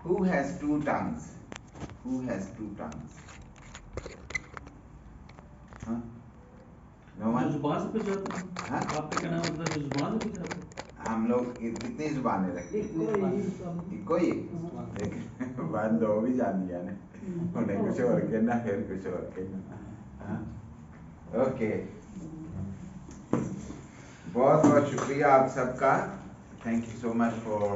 Who has two tongues? Who has two tongues? Huh? No جو one? زبان سے پوچھ جاتا ہے ہاں؟ آپ کا کہنا مطلب جو زبان سے پوچھ جاتا ہے ہم لوگ کتنی زبانیں رکھتے ہیں؟ کوئی بات دو بھی جان دیا نا انہیں کچھ اور کہنا پھر کچھ اور کہنا. اوکے بہت بہت شکریہ آپ سب کا. Thank you so much for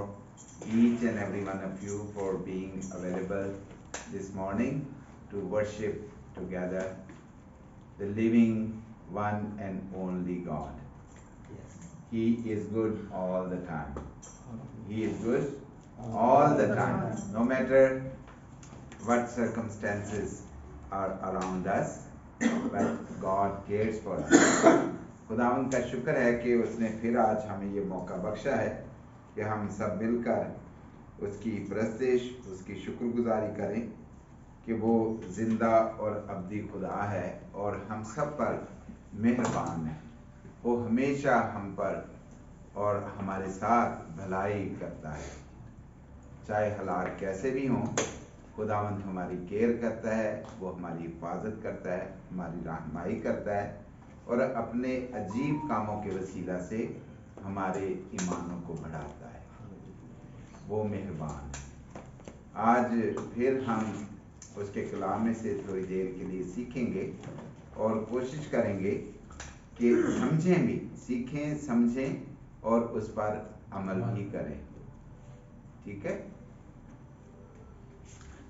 each and every one of you for being available this morning to worship together the living one and only God. He is good all the time. He is good all the time. No matter what circumstances are around us, but God cares for us. خداوند کا شکر ہے کہ اس نے پھر آج ہمیں یہ موقع بخشا ہے کہ ہم سب مل کر اس کی پرستش اس کی شکر گزاری کریں کہ وہ زندہ اور ابدی خدا ہے اور ہم سب پر مہربان ہے. وہ ہمیشہ ہم پر اور ہمارے ساتھ بھلائی کرتا ہے چاہے حالات کیسے بھی ہوں. خداوند ہماری کیئر کرتا ہے, وہ ہماری حفاظت کرتا ہے, ہماری رہنمائی کرتا ہے اور اپنے عجیب کاموں کے وسیلہ سے ہمارے ایمانوں کو بڑھاتا ہے. وہ مہربان ہے. آج پھر ہم اس کے کلام میں سے تھوڑی دیر کے لیے سیکھیں گے اور کوشش کریں گے کہ سمجھیں بھی, سیکھیں سمجھیں اور اس پر عمل بھی کریں. ٹھیک ہے,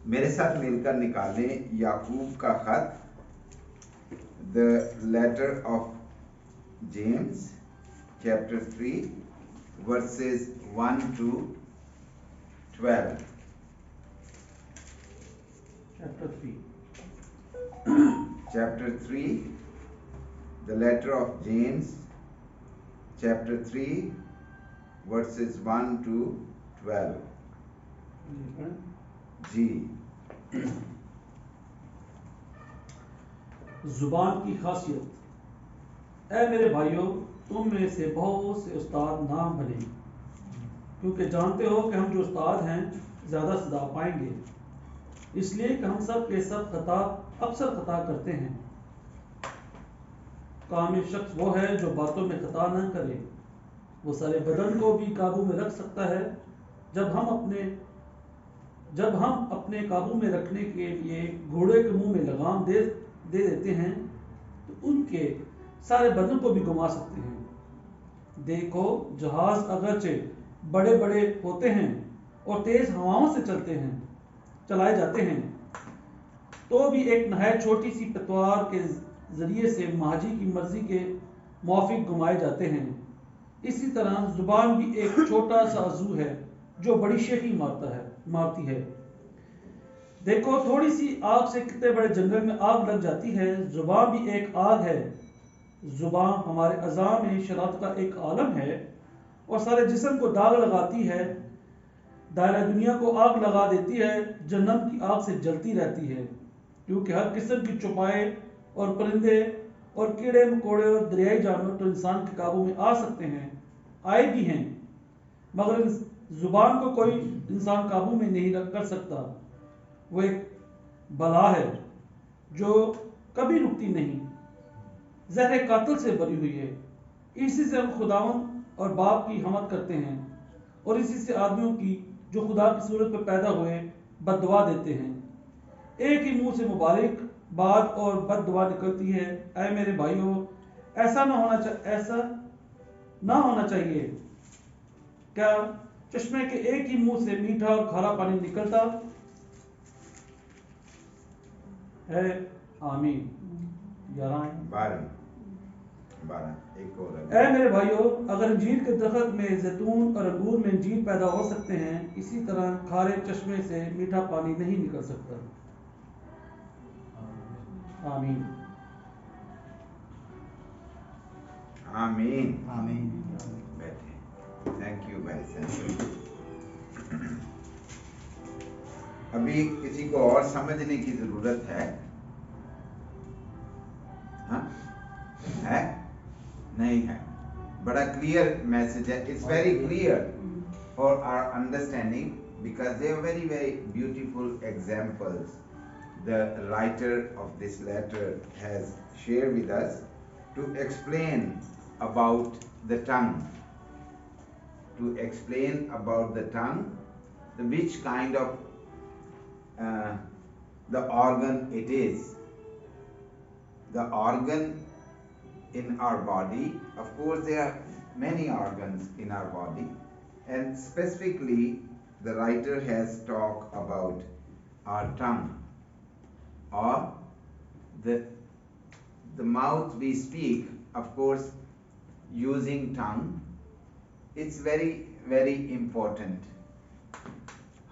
میرے ساتھ مل کر نکالیں یعقوب کا خط, the letter of James chapter 3 verses 1 to 12. Chapter 3, the letter of James, chapter 3, verses 1 to 12. جی. زبان کی خاصیت. اے میرے بھائیوں, تم میں سے بہت سے استاد نہ بنیں, کیونکہ جانتے ہو کہ ہم جو استاد ہیں زیادہ سزا پائیں گے, اس لیے کہ ہم سب کے سب اکثر خطا کرتے ہیں. کامل شخص وہ ہے جو باتوں میں خطا نہ کرے. وہ سارے بدن کو بھی قابو میں رکھ سکتا ہے. جب ہم اپنے قابو میں رکھنے کے لیے گھوڑے کے منہ میں لگام دے دیتے ہیں تو ان کے سارے بدن کو بھی گما سکتے ہیں. دیکھو, جہاز اگرچہ بڑے بڑے ہوتے ہیں اور تیز ہواؤں سے چلائے جاتے ہیں, تو بھی ایک نہایت چھوٹی سی پتوار کے ذریعے سے مہاجی کی مرضی کے موافق گمائے جاتے ہیں. اسی طرح زبان بھی ایک چھوٹا سا عضو ہے جو بڑی شیخی مارتی ہے. دیکھو, تھوڑی سی آگ سے کتنے بڑے جنگل میں آگ لگ جاتی ہے. زبان بھی ایک آگ ہے. زبان ہمارے اعضاء میں شرارت کا ایک عالم ہے اور سارے جسم کو داغ لگاتی ہے. دائرہ دنیا کو آگ لگا دیتی ہے. جہنم کی آگ سے جلتی رہتی ہے, کیونکہ ہر قسم کی چوپائے اور پرندے اور کیڑے مکوڑے اور دریائی جانور تو انسان کے قابو میں آ سکتے ہیں, آئے بھی ہیں, مگر زبان کو کوئی انسان قابو میں نہیں کر سکتا. وہ ایک بلا ہے جو کبھی رکتی نہیں, زہر قاتل سے بری ہوئی ہے. اسی سے ہم خداوند اور باپ کی حمد کرتے ہیں, اور اسی سے آدمیوں کی جو خدا کی صورت میں پیدا ہوئے بد دعا دیتے ہیں. ایک ہی منہ سے مبارک بات اور بد دعا نکلتی ہے. اے میرے بھائیوں, ایسا نہ ہونا چاہیے. کیا چشمے کے ایک ہی منہ سے میٹھا اور کھارا پانی نکلتا ہے؟ آمین. 12 ایک اور. اے میرے بھائیوں, اگر انجیر کے درخت میں زیتون اور انگور میں انجیر پیدا ہو سکتے ہیں, اسی طرح کھارے چشمے سے میٹھا پانی نہیں نکل سکتا. آمین. آمین. بیٹھے. تھینک یو بھائی صاحب. ابھی کسی کو اور سمجھنے کی ضرورت ہے؟ ہاں ہے؟ نہیں ہے. بڑا کلیئر میسج ہے. It's very clear for our understanding, because they are very, very beautiful examples the writer of this letter has shared with us to explain about the tongue. To explain about the tongue, which kind of the organ it is. The organ in our body, of course there are many organs in our body, and specifically the writer has talked about our tongue, or the mouth we speak, of course using tongue. It's very, very important.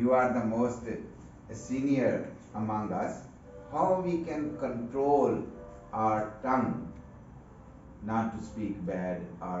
you are the most senior among us. How we can control our tongue not to speak bad or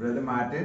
Brother Martin,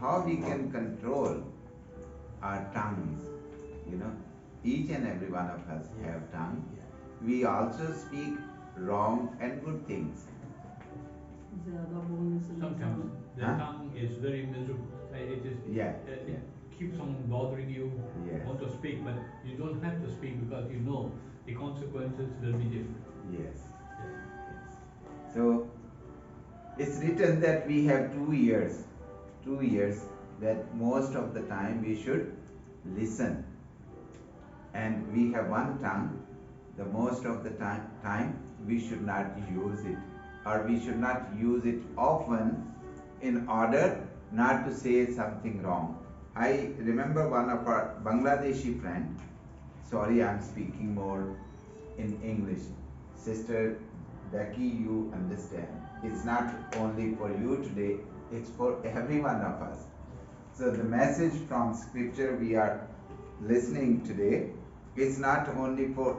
How we can control our tongues? You know, each and every one of us have tongue. We also speak wrong and good things. Sometimes the Huh? tongue is very miserable. It is. Yeah, It yeah. keeps on bothering you. Yes. Want to speak, but you don't have to speak because you know the consequences will be different. Yes. Yeah. Yes. So it's written that we have 2 years. 2 years that most of the time we should listen. And we have one tongue. The most of the time we should not use it, or we should not use it often in order not to say something wrong. I remember one of our Bangladeshi friend. Sorry, I'm speaking more in English. Sister Becky, you understand. It's not only for you today, it's for every one of us. So the message from scripture we are listening today is not only for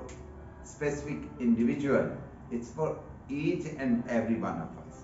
specific individual, it's for each and every one of us.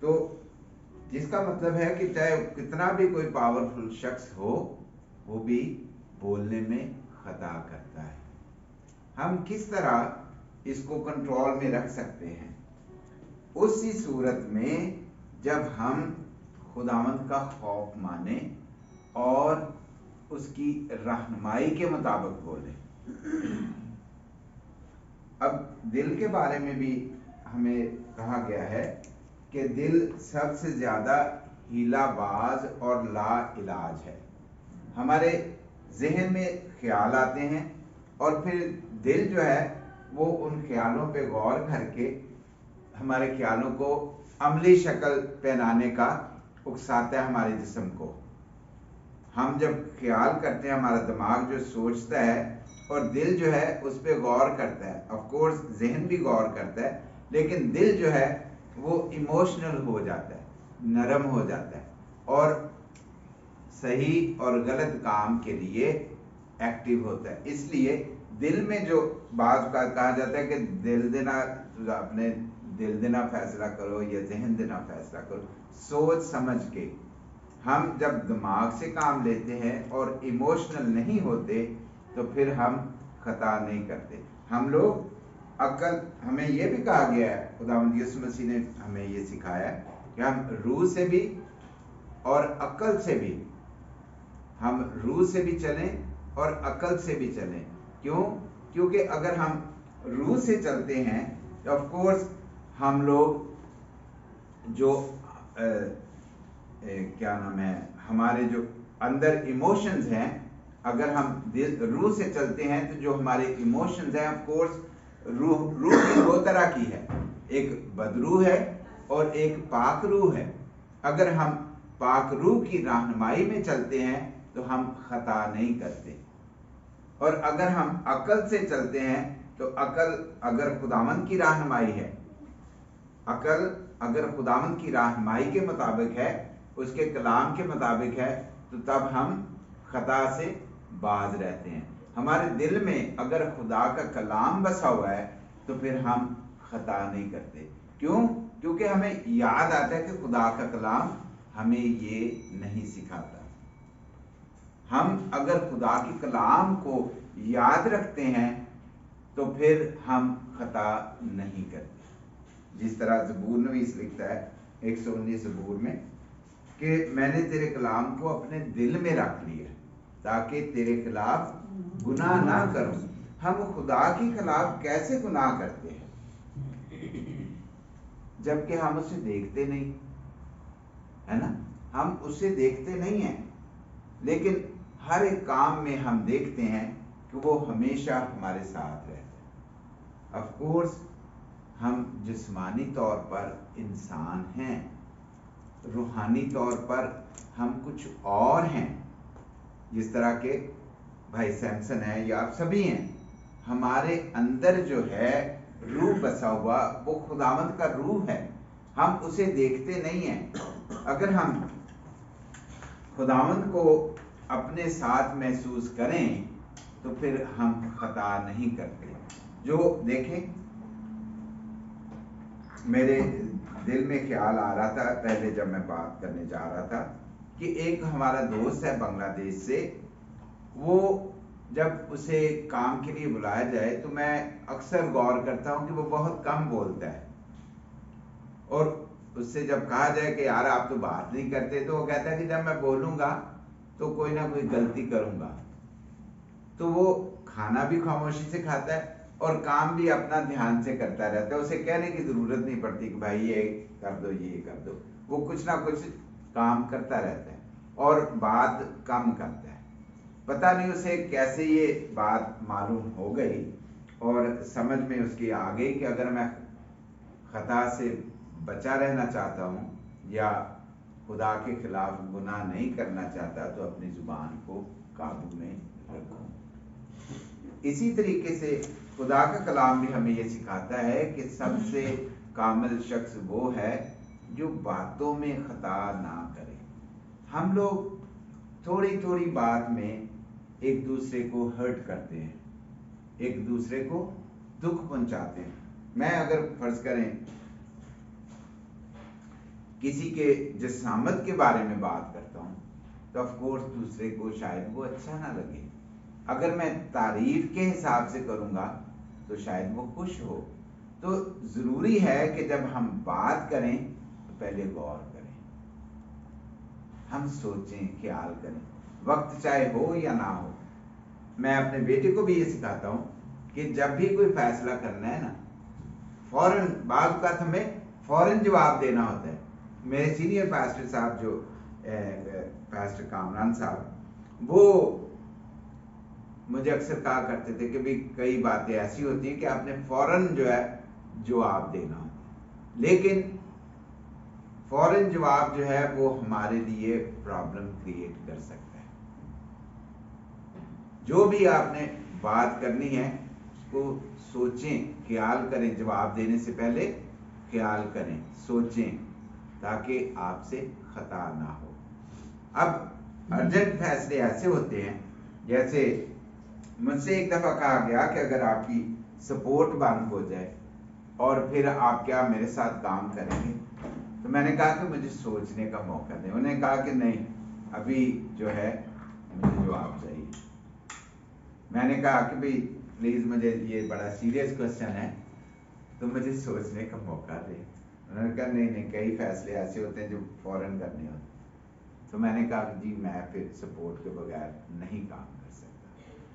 تو جس کا مطلب ہے کہ چاہے کتنا بھی کوئی پاورفل شخص ہو وہ بھی بولنے میں خطا کرتا ہے. ہم کس طرح اس کو کنٹرول میں رکھ سکتے ہیں؟ اسی صورت میں جب ہم خداوند کا خوف مانیں اور اس کی رہنمائی کے مطابق بولیں. اب دل کے بارے میں بھی ہمیں کہا گیا ہے کہ دل سب سے زیادہ ہیلا باز اور لا علاج ہے. ہمارے ذہن میں خیال آتے ہیں اور پھر دل جو ہے وہ ان خیالوں پہ غور کر کے ہمارے خیالوں کو عملی شکل پہنانے کا اکساتا ہے ہمارے جسم کو. ہم جب خیال کرتے ہیں ہمارا دماغ جو سوچتا ہے اور دل جو ہے اس پہ غور کرتا ہے. آف کورس ذہن بھی غور کرتا ہے لیکن دل جو ہے وہ ایموشنل ہو جاتا ہے, نرم ہو جاتا ہے اور صحیح اور غلط کام کے لیے ایکٹیو ہوتا ہے. اس لیے دل میں جو بات کا کہا جاتا ہے کہ دل دینا, اپنے دل دینا فیصلہ کرو یا ذہن دینا فیصلہ کرو, سوچ سمجھ کے. ہم جب دماغ سے کام لیتے ہیں اور ایموشنل نہیں ہوتے تو پھر ہم خطا نہیں کرتے. ہم لوگ عقل, ہمیں یہ بھی کہا گیا ہے, خداوند یسوع مسیح نے ہمیں یہ سکھایا ہے کہ ہم روح سے بھی اور عقل سے بھی, ہم روح سے بھی چلیں اور عقل سے بھی چلیں. کیوں؟ کیونکہ اگر ہم روح سے چلتے ہیں تو آف کورس ہم لوگ جو کیا نام ہے, ہمارے جو اندر ایموشنز ہیں, اگر ہم روح سے چلتے ہیں تو جو ہمارے ایموشنز ہیں آف کورس روح کی دو طرح کی ہے, ایک بدروح ہے اور ایک پاک روح ہے. اگر ہم پاک روح کی رہنمائی میں چلتے ہیں تو ہم خطا نہیں کرتے, اور اگر ہم عقل سے چلتے ہیں تو عقل اگر خداوند کی رہنمائی ہے, عقل اگر خداوند کی رہنمائی کے مطابق ہے, اس کے کلام کے مطابق ہے, تو تب ہم خطا سے باز رہتے ہیں. ہمارے دل میں اگر خدا کا کلام بسا ہوا ہے تو پھر ہم خطا نہیں کرتے. کیوں؟ کیونکہ ہمیں یاد آتا ہے کہ خدا کا کلام ہمیں یہ نہیں سکھاتا. ہم اگر خدا کے کلام کو یاد رکھتے ہیں تو پھر ہم خطا نہیں کرتے. جس طرح زبور نویس لکھتا ہے 119 زبور میں کہ میں نے تیرے کلام کو اپنے دل میں رکھ لیا تاکہ تیرے خلاف گناہ نہ کروں. ہم خدا کے خلاف کیسے گناہ کرتے ہیں جبکہ ہم اسے دیکھتے نہیں, ہے نا؟ ہم اسے دیکھتے نہیں ہیں لیکن ہر ایک کام میں ہم دیکھتے ہیں کہ وہ ہمیشہ ہمارے ساتھ رہتا ہے. آف کورس ہم جسمانی طور پر انسان ہیں, روحانی طور پر ہم کچھ اور ہیں. جس طرح کہ بھائی سیمسن ہے یا آپ سبھی ہیں, ہمارے اندر جو ہے روح بسا ہوا وہ خداوند کا روح ہے, ہم اسے دیکھتے نہیں ہیں. اگر ہم خداوند کو اپنے ساتھ محسوس کریں تو پھر ہم خطا نہیں کرتے. جو دیکھیں میرے دل میں خیال آ رہا تھا پہلے جب میں بات کرنے جا رہا تھا کہ ایک ہمارا دوست ہے بنگلہ دیش سے, وہ جب اسے کام کے لیے بلایا جائے تو میں اکثر غور کرتا ہوں کہ وہ بہت کم بولتا ہے, اور اس سے جب کہا جائے کہ یار آپ تو بات نہیں کرتے تو وہ کہتا ہے کہ جب میں بولوں گا تو کوئی نہ کوئی غلطی کروں گا. تو وہ کھانا بھی خاموشی سے کھاتا ہے اور کام بھی اپنا دھیان سے کرتا رہتا ہے. اسے کہنے کی ضرورت نہیں پڑتی کہ بھائی یہ کر دو یہ کر دو, وہ کچھ نہ کچھ کام کرتا رہتا ہے اور بات کم کرتا ہے. پتہ نہیں اسے کیسے یہ بات معلوم ہو گئی اور سمجھ میں اس کی آ گئی کہ اگر میں خطا سے بچا رہنا چاہتا ہوں یا خدا کے خلاف گناہ نہیں کرنا چاہتا تو اپنی زبان کو قابو میں رکھوں. اسی طریقے سے خدا کا کلام بھی ہمیں یہ سکھاتا ہے کہ سب سے کامل شخص وہ ہے جو باتوں میں خطا نہ کرے. ہم لوگ تھوڑی تھوڑی بات میں ایک دوسرے کو ہرٹ کرتے ہیں, ایک دوسرے کو دکھ پہنچاتے ہیں. میں اگر فرض کریں کسی کے جسامت کے بارے میں بات کرتا ہوں تو آف کورس دوسرے کو شاید وہ اچھا نہ لگے. اگر میں تعریف کے حساب سے کروں گا تو شاید وہ خوش ہو. تو ضروری ہے کہ جب ہم بات کریں تو پہلے غور کریں, ہم سوچیں, خیال کریں, وقت چاہے ہو یا نہ ہو. میں اپنے بیٹے کو بھی یہ سکھاتا ہوں کہ جب بھی کوئی فیصلہ کرنا ہے نا, فوراً, بعض اوقات ہمیں فوراً جواب دینا ہوتا ہے. میرے سینئر پاسٹر صاحب جو پاسٹر کامران صاحب, وہ مجھے اکثر کہا کرتے تھے کہ بھی کئی باتیں ایسی ہوتی ہیں کہ آپ نے فوراً جو ہے جواب دینا ہوتا ہے, لیکن فوراً جواب جو ہے وہ ہمارے لیے پرابلم کریٹ کر سکتا ہے. جو بھی آپ نے بات کرنی ہے اس کو سوچیں, خیال کریں, جواب دینے سے پہلے خیال کریں, سوچیں, تاکہ آپ سے خطا نہ ہو. اب ارجنٹ فیصلے ایسے ہوتے ہیں, جیسے مجھ سے ایک دفعہ کہا گیا کہ اگر آپ کی سپورٹ بند ہو جائے اور پھر آپ کیا میرے ساتھ کام کریں گے؟ تو میں نے کہا کہ مجھے سوچنے کا موقع دیں. انہوں نے کہا کہ نہیں, ابھی جو ہے مجھے جواب چاہیے. میں نے کہا کہ بھئی پلیز مجھے یہ بڑا سیریس کوسچن ہے تو مجھے سوچنے کا موقع دیں. انہوں نے کہا نہیں, کئی فیصلے ایسے ہوتے ہیں جو فوراً کرنے ہوتے ہیں. تو میں نے کہا کہ جی میں پھر سپورٹ کے بغیر نہیں کام کر سکتا.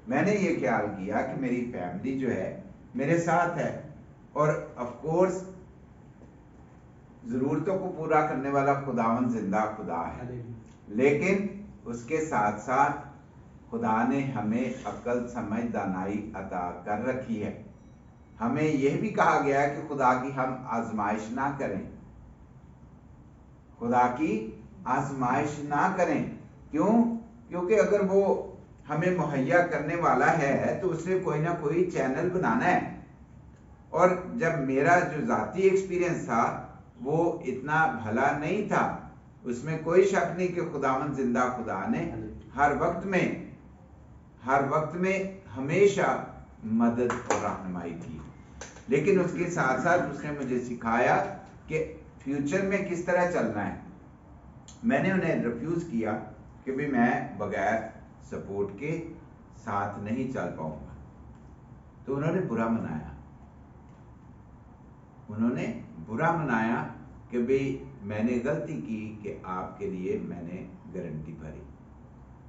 میں نے یہ خیال کیا کہ میری فیملی جو ہے میرے ساتھ ہے, اور آف کورس ضرورتوں کو پورا کرنے والا خداوند زندہ خدا ہے, لیکن اس کے ساتھ ساتھ خدا نے ہمیں عقل, سمجھ, دانائی عطا کر رکھی ہے. ہمیں یہ بھی کہا گیا ہے کہ خدا کی ہم آزمائش نہ کریں, خدا کی آزمائش نہ کریں. کیوں؟ کیونکہ اگر وہ ہمیں مہیا کرنے والا ہے تو اس نے کوئی نہ کوئی چینل بنانا ہے. اور جب میرا جو ذاتی ایکسپیرینس تھا وہ اتنا بھلا نہیں تھا, اس میں کوئی شک نہیں کہ خداوند زندہ خدا نے ہر وقت میں ہمیشہ مدد اور رہنمائی کی. لیکن اس کے ساتھ ساتھ اس نے مجھے سکھایا کہ فیوچر میں کس طرح چلنا ہے. میں نے انہیں ریفیوز کیا کہ بھی میں بغیر سپورٹ کے ساتھ نہیں چل پاؤں گا. تو انہوں نے برا منایا کہ بھئی میں نے غلطی کی کہ آپ کے لیے میں نے گارنٹی بھری.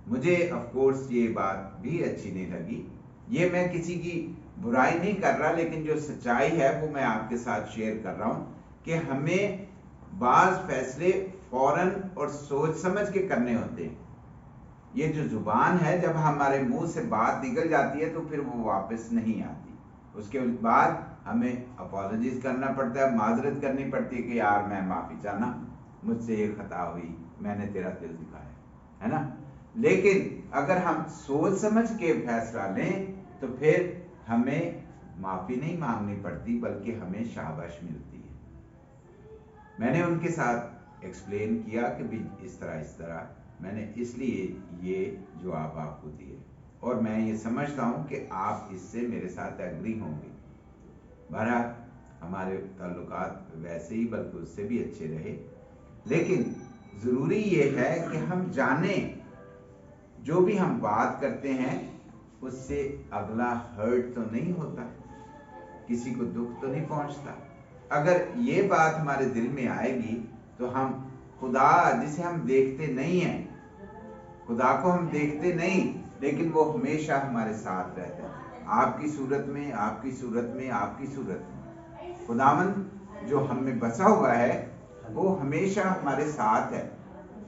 مجھے آف کورس یہ بات بھی اچھی نہیں لگی. یہ میں کسی کی برائی نہیں کر رہا, لیکن جو سچائی ہے وہ میں آپ کے ساتھ شیئر کر رہا ہوں کہ ہمیں بعض فیصلے فوراً اور سوچ سمجھ کے کرنے ہوتے ہیں. یہ جو زبان ہے, جب ہمارے منہ سے بات نکل جاتی ہے تو پھر وہ واپس نہیں آتی. اس کے بعد ہمیں اپالوجیز کرنا پڑتا ہے, معذرت کرنی پڑتی ہے کہ یار میں معافی چاہنا, مجھ سے یہ خطا ہوئی, میں نے تیرا دل دکھایا, ہے نا. لیکن اگر ہم سوچ سمجھ کے فیصلہ لیں تو پھر ہمیں معافی نہیں مانگنی پڑتی, بلکہ ہمیں شاباش ملتی ہے. میں نے ان کے ساتھ ایکسپلین کیا کہ بھی اس طرح میں نے اس لیے یہ جواب آپ کو دیے, اور میں یہ سمجھتا ہوں کہ آپ اس سے میرے ساتھ ایگری ہوں گے. بہرحال ہمارے تعلقات ویسے ہی بلکہ اس سے بھی اچھے رہے. لیکن ضروری یہ ہے کہ ہم جانیں جو بھی ہم بات کرتے ہیں اس سے اگلا ہرٹ تو نہیں ہوتا, کسی کو دکھ تو نہیں پہنچتا. اگر یہ بات ہمارے دل میں آئے گی تو ہم خدا جسے ہم دیکھتے نہیں ہیں, خدا کو ہم دیکھتے نہیں لیکن وہ ہمیشہ ہمارے ساتھ رہتا ہے, آپ کی صورت میں, آپ کی صورت میں, آپ کی صورت میں. خداوند جو ہم میں بسا ہوا ہے وہ ہمیشہ ہمارے ساتھ ہے.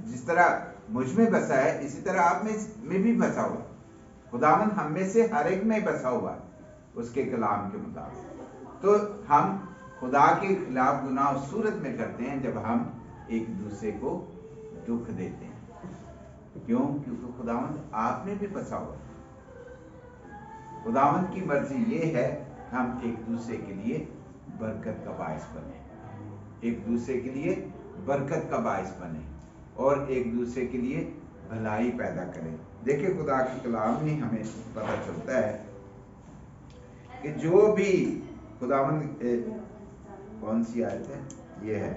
جس طرح مجھ میں بسا ہے اسی طرح آپ میں بھی بسا ہوا. خداوند ہم میں سے ہر ایک میں بسا ہوا ہے اس کے کلام کے مطابق. تو ہم خدا کے خلاف گناہ اس صورت میں کرتے ہیں جب ہم ایک دوسرے کو دکھ دیتے ہیں. کیوں؟ کیونکہ خداوند آپ میں بھی بسا ہوا ہے. خداوند کی مرضی یہ ہے ہم ایک دوسرے کے لیے برکت کا باعث بنیں, ایک دوسرے کے لیے برکت کا باعث بنیں اور ایک دوسرے کے لیے بھلائی پیدا کریں. دیکھیں خدا کے کلام میں ہمیں پتہ چلتا ہے کہ جو بھی خداوند, کون سی آیت ہے یہ ہے,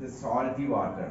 The salty water,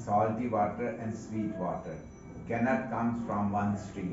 salty water and sweet water cannot come from one stream.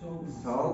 100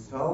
100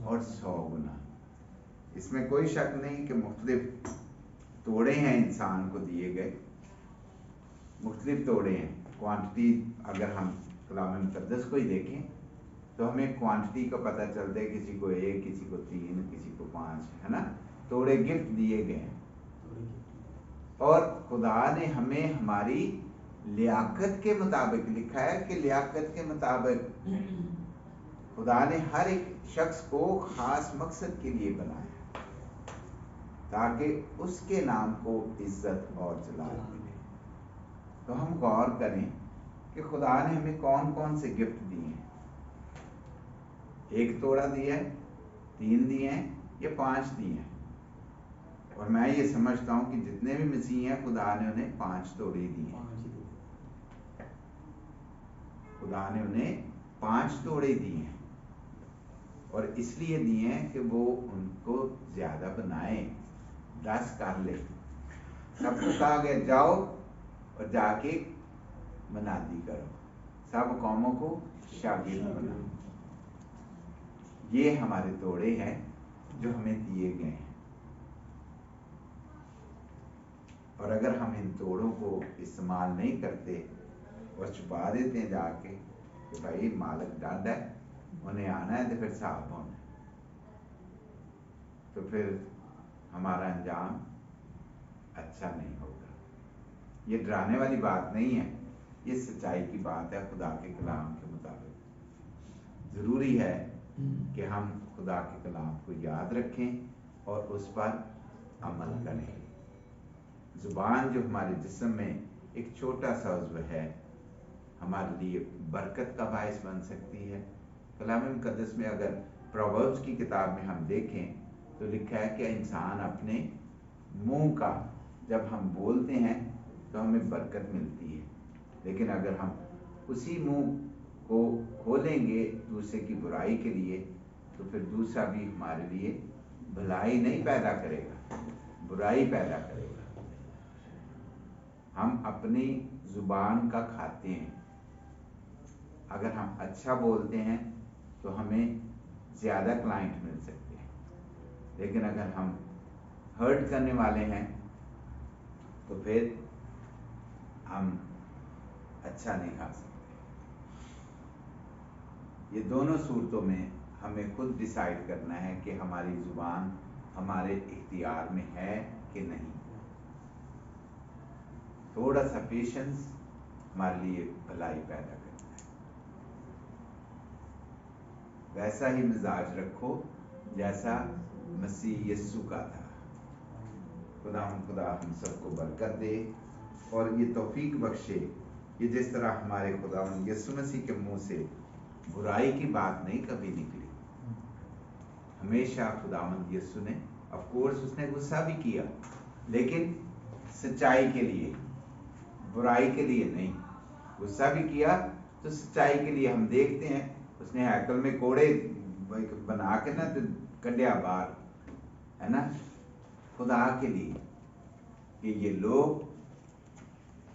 اور 100 گنا. اس میں کوئی شک نہیں کہ مختلف توڑے ہیں انسان کو دیے گئے, مختلف توڑے ہیں. کوانٹٹی اگر ہم کلام مقدس کو ہی دیکھیں تو ہمیں کوانٹٹی کا پتہ چلتا ہے, کسی کو 1, کسی کو 3, کسی کو 5, ہے نا. توڑے گفٹ دیے گئے ہیں, اور خدا نے ہمیں ہماری لیاقت کے مطابق, لکھا ہے کہ لیاقت کے مطابق خدا نے ہر ایک شخص کو خاص مقصد کے لیے بنایا تاکہ اس کے نام کو عزت اور جلال ملے. تو ہم غور کریں کہ خدا نے ہمیں کون کون سے گفٹ دیے ہیں. 1 توڑا دیا ہے, 3 دیے ہیں, یا 5 دیے ہیں. اور میں یہ سمجھتا ہوں کہ جتنے بھی مسیح ہیں خدا نے انہیں 5 توڑے دیے ہیں. خدا نے انہیں 5 توڑے دیے ہیں, اور اس لیے دیے ہیں کہ وہ ان کو زیادہ بنائیں. 10 کر لے. سب کو کہا گیا جاؤ اور جا کے منادی کرو, سب قوموں کو شاگرد بناؤ. یہ ہمارے توڑے ہیں جو ہمیں دیے گئے ہیں. اور اگر ہم ان توڑوں کو استعمال نہیں کرتے اور چھپا دیتے ہیں جا کے کہ بھائی مالک ڈانڈ ہے, انہیں آنا ہے تو پھر صاحب ہونا ہے, تو پھر ہمارا انجام اچھا نہیں ہوگا. یہ ڈرانے والی بات نہیں ہے, یہ سچائی کی بات ہے. خدا کے کلام کے مطابق ضروری ہے کہ ہم خدا کے کلام کو یاد رکھیں اور اس پر عمل کریں. زبان جو ہمارے جسم میں ایک چھوٹا سا عضو ہے, ہمارے لیے برکت کا باعث بن سکتی ہے. کلام مقدس میں اگر پرووربس کی کتاب میں ہم دیکھیں تو لکھا ہے کہ انسان اپنے منہ کا جب ہم بولتے ہیں تو ہمیں برکت ملتی ہے, لیکن اگر ہم اسی منہ کو کھولیں گے دوسرے کی برائی کے لیے تو پھر دوسرا بھی ہمارے لیے بھلائی نہیں پیدا کرے گا, برائی پیدا کرے گا. ہم اپنی زبان کا کھاتے ہیں. اگر ہم اچھا بولتے ہیں تو ہمیں زیادہ کلائنٹ مل سکتے ہیں, لیکن اگر ہم ہرٹ کرنے والے ہیں تو پھر ہم اچھا نہیں کھا سکتے. یہ دونوں صورتوں میں ہمیں خود ڈیسائیڈ کرنا ہے کہ ہماری زبان ہمارے اختیار میں ہے کہ نہیں. تھوڑا سا پیشنس ہمارے لیے بھلائی پیدا کرتا ہے. ویسا ہی مزاج رکھو جیسا مسیح یسوع کا تھا. خدا ہم سب کو برکت دے اور یہ توفیق بخشے کہ جس طرح ہمارے خدا یسوع مسیح کے منہ سے برائی کی بات نہیں کبھی نکلی. ہمیشہ خداوند یسوع نے آف کورس اس نے غصہ بھی کیا, لیکن سچائی کے لیے, برائی کے لیے نہیں. غصہ بھی کیا تو سچائی کے لیے. ہم دیکھتے ہیں اس نے ہیکل میں کوڑے بنا کے نا تو کڈیا باہر, ہے نا, خدا کے لیے کہ یہ لوگ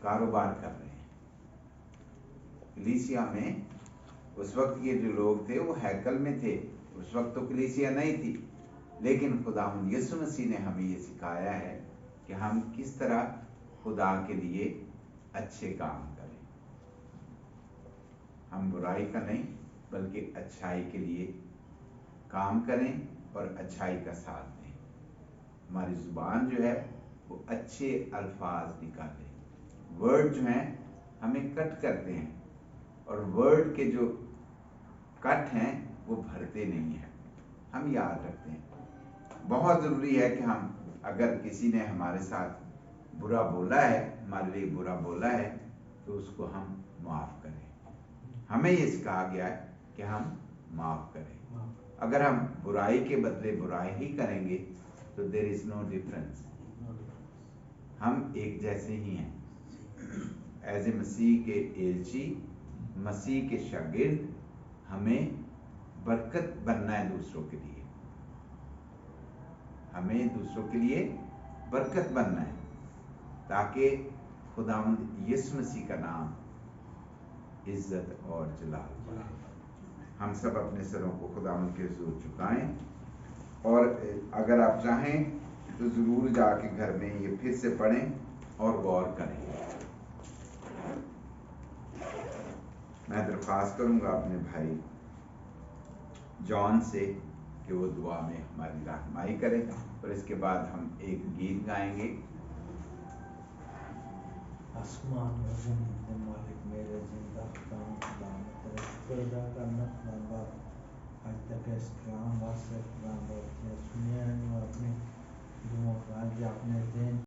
کاروبار کر رہے ہیں. کلیسیا میں اس وقت یہ جو لوگ تھے وہ ہیکل میں تھے, اس وقت تو کلیسیا نہیں تھی, لیکن خداوند یسوع مسیح نے ہمیں یہ سکھایا ہے کہ ہم کس طرح خدا کے لیے اچھے کام کریں. ہم برائی کا نہیں بلکہ اچھائی کے لیے کام کریں اور اچھائی کا ساتھ دیں. ہماری زبان جو ہے وہ اچھے الفاظ نکالے. ورڈ جو ہیں ہمیں کٹ کرتے ہیں, اور ورڈ کے جو کٹ ہیں وہ بھرتے نہیں ہیں. ہم یاد رکھتے ہیں. بہت ضروری ہے کہ ہم اگر کسی نے ہمارے ساتھ برا بولا ہے, ہمارے لیے برا بولا ہے, تو اس کو ہم معاف کریں. ہمیں یہ سکھا گیا ہے کہ ہم معاف کریں. اگر ہم برائی کے بدلے برائی ہی کریں گے تو دیر از نو ڈفرنس. ہم ایک جیسے ہی ہیں. ایز اے مسیح کے ایلچی, مسیح کے شاگرد, ہمیں برکت بننا ہے دوسروں کے لیے. ہمیں دوسروں کے لیے برکت بننا ہے تاکہ خداوند یسوع مسیح کا نام عزت اور جلال پائے. ہم سب اپنے سروں کو خداوند کے حضور جھکائیں، اور اگر آپ چاہیں تو ضرور جا کے گھر میں یہ پھر سے پڑھیں اور غور کریں۔ میں درخواست کروں گا اپنے بھائی جان سے کہ وہ دعا میں ہماری رہنمائی کرے، اور اس کے بعد ہم ایک گیت گائیں گے۔ آسمان و زمین کے مالک میرے زندہ خدا خدا میں تیرا شکر ادا کرنا خدا باپ، آج تک اس کلام واسطے خدا باپ نے سنیا ہے، اپنے دعاؤں کا آج آپ نے دین